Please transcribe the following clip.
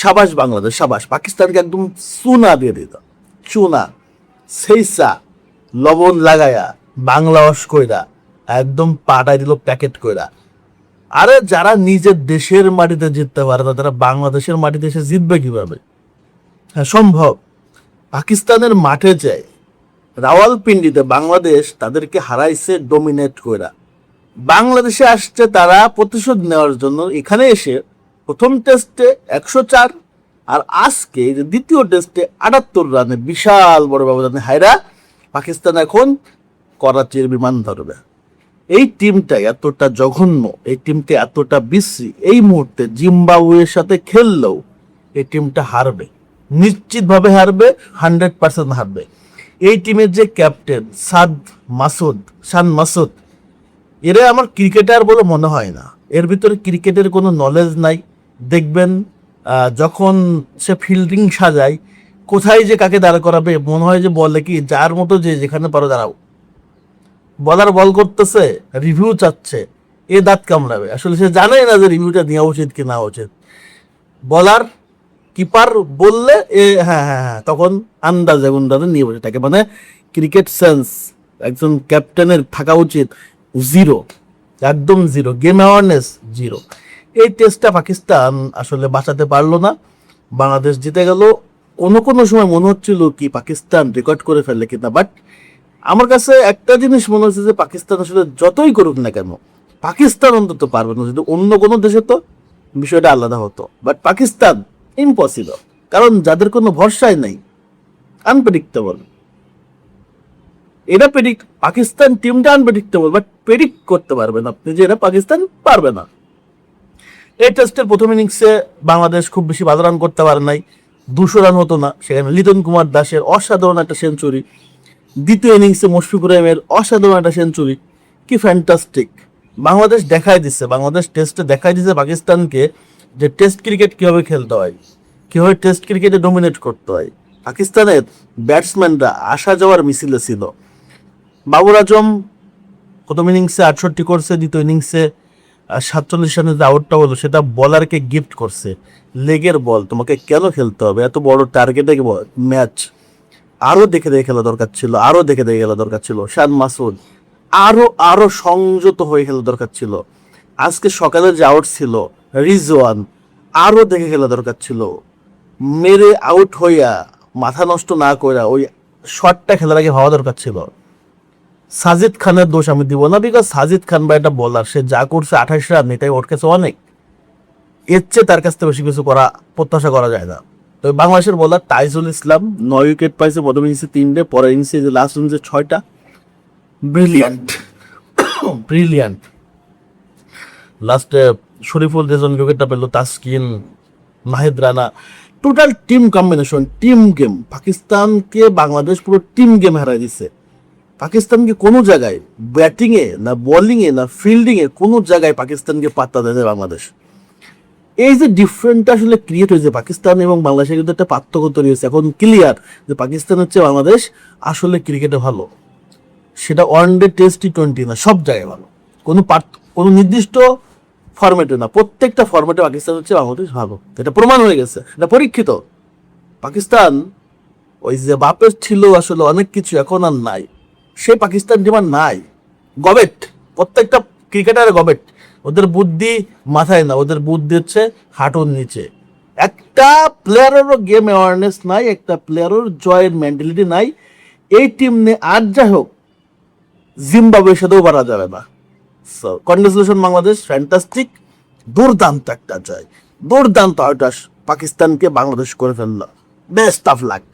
সাবাস বাংলাদেশ, সাবাস। পাকিস্তানকে একদম চুনা দিয়ে দিত, চুনা সেইসা লবণ লাগায়া বাংলা ওয়াশ কইরা একদম পাটাই দিল প্যাকেট কইরা। আরে যারা নিজের দেশের মাটিতে জিততে পারে না, তারা বাংলাদেশের মাটিতে এসে জিতবে কিভাবে? হ্যাঁ সম্ভব। পাকিস্তানের মাঠে যায় রাওয়ালপিন্ডিতে বাংলাদেশ তাদেরকে হারাইছে ডোমিনেট কইরা। বাংলাদেশে আসছে তারা প্রতিশোধ নেওয়ার জন্য। এখানে এসে প্রথম টেস্টে 104 আর আজকে যে দ্বিতীয় টেস্টে 78 রানে বিশাল বড় ব্যবধানে হায়রা পাকিস্তান এখন করাচির বিমান ধরবে। এই টিমটা এতটা জঘন্য, এই টিমটা এতটা বিশ্রী, এই মুহূর্তে জিম্বাবুয়ের সাথে খেললেও এই টিমটা হারবে, নিশ্চিতভাবে হারবে, 100% হারবে। এই টিমের যে ক্যাপ্টেন শান মাসুদ, এরা আমার ক্রিকেটার বলে মনে হয় না। এর ভিতরে ক্রিকেটের কোনো নলেজ নাই। দেখবেন যখন সে ফিল্ডিং সাজায়, কোথায় যে কাকে দাঁড় করাবে মনে হয় যে বলে কি যার মতো যে যেখানে পারো দাঁড়াও। বলার বল করতেছে, রিভিউ চাচ্ছে, এ দাঁত কামড়াবে। আসলে সে জানে না যে রিভিউটা নেওয়া উচিত কি না উচিত। বলার কিপার বললে এ হ্যাঁ হ্যাঁ হ্যাঁ তখন আন্দাজে গুন্দাজে নিয়ে বসে থাকে। মানে ক্রিকেট সেন্স একজন ক্যাপ্টেনের থাকা উচিত জিরো, একদম জিরো। Game awareness zero. এই টেস্টটা পাকিস্তান আসলে বাঁচাতে পারলো না, বাংলাদেশ জিতে গেল। কোনো সময় মনে হচ্ছিল কি পাকিস্তান রেকর্ড করে ফেললে কিনা, বাট আমার কাছে একটা জিনিস মনে হচ্ছে যে পাকিস্তান আসলে যতই করুক না কেন, পাকিস্তান অন্তত পারবে না। যদি অন্য কোনো দেশে তো বিষয়টা আলাদা হতো, বাট পাকিস্তান ইম্পসিবল, কারণ যাদের কোনো ভরসাই নাই, আনপ্রেডিক্টেবল। এরা পাকিস্তান টিমটা আনপ্রেডিক্টেবল, বাট প্রেডিক্ট করতে পারবেন আপনি যে এরা পাকিস্তান পারবে না। এই টেস্টের প্রথম ইনিংসে বাংলাদেশ খুব বেশি ভালো রান করতে পারে নাই, 200 রান হতো না। সেখানে লিটন কুমার দাসের অসাধারণ একটা সেঞ্চুরি, দ্বিতীয় ইনিংসে মুশফিকুর রহিমের অসাধারণ একটা সেঞ্চুরি, কি ফ্যান্টাস্টিক। বাংলাদেশ দেখাই দিচ্ছে, বাংলাদেশ টেস্টে দেখাই দিচ্ছে পাকিস্তানকে যে টেস্ট ক্রিকেট কিভাবে খেলতে হয়, কিভাবে টেস্ট ক্রিকেটে ডোমিনেট করতে হয়। পাকিস্তানের ব্যাটসম্যানরা আসা যাওয়ার মিছিলে ছিল। বাবর আজম প্রথম ইনিংসে 68 করছে, দ্বিতীয় ইনিংসে 47 রানে যে আউটটা হলো সেটা বলারকে গিফট করছে। লেগের বল, তোমাকে কেন খেলতে হবে এত বড় টার্গেটে ম্যাচ? আরো দেখে খেলা দরকার ছিল, আরো দেখে খেলা দরকার ছিল। শান মাসুদ আরো সংযত হয়ে খেলা দরকার ছিল। আজকে সকালে যে আউট ছিল রিজওয়ান, আরো দেখে খেলা দরকার ছিল। মেরে আউট হইয়া মাথা নষ্ট না কইরা ওই শটটা খেলার আগে হওয়া দরকার ছিল। সাজিদ খানের দোষ আমি দিব না, বিকজ সাজিদ খান বা একটা বলার, সে যা করছে 28 রান, এটাই ওর কাছে অনেক। এর চেয়ে তার কাছ থেকে বেশি কিছু প্রত্যাশা করা যায় না। তো বাংলাদেশের বলার তাইজুল ইসলাম 9 উইকেট পাইছে, প্রথম ইনিংসে 3টে, পরের ইনিংসে লাস্ট ইনিংসে 6টা। Brilliant brilliant. লাস্টে শরীফুল রেজন উইকেটটা পেল, Taskin, Nahid Rana, total team combination, team game. পাকিস্তানকে বাংলাদেশ পুরো টিম গেম হারাই দিচ্ছে। পাকিস্তানকে কোনো জায়গায় ব্যাটিংয়ে না বোলিংয়ে না ফিল্ডিংয়ে কোনো জায়গায় পাকিস্তানকে পাত্তা দেয় বাংলাদেশ। এই যে ডিফারেন্টটা আসলে ক্রিয়েট হয়েছে পাকিস্তান এবং বাংলাদেশের কিন্তু একটা পার্থক্য তৈরি হয়েছে। এখন ক্লিয়ার যে পাকিস্তান হচ্ছে বাংলাদেশ আসলে ক্রিকেটে ভালো, সেটা ওয়ানডে, টেস্ট, টি20 না, সব জায়গায় ভালো। কোনো নির্দিষ্ট ফরম্যাটে না, প্রত্যেকটা ফরম্যাটে পাকিস্তান হচ্ছে বাংলাদেশ ভালো। এটা প্রমাণ হয়ে গেছে, এটা পরীক্ষিত। পাকিস্তান ওই যে বাপের ছিল আসলে অনেক কিছু, এখন আর নাই। সেই পাকিস্তান যেমন নাই, গবেট, প্রত্যেকটা ক্রিকেটারের গবেট। ওদের বুদ্ধি মাথায় না, ওদের বুদ্ধি হচ্ছে হাঁটুর নিচে। একটা প্লেয়ারেরও গেম অ্যাওয়ারনেস নাই, একটা প্লেয়ারের জয়ের মেন্টালিটি নাই। এই টিম নিয়ে আর যাই হোক জিম্বাবুয়ের সাথেও পারা যাবে না। সো কনগ্রেচুলেশন বাংলাদেশ, ফ্যান্টাস্টিক, দুর্দান্ত একটা জয়, দুর্দান্ত আউট পাকিস্তানকে বাংলাদেশ করে ফেললো। Best of luck.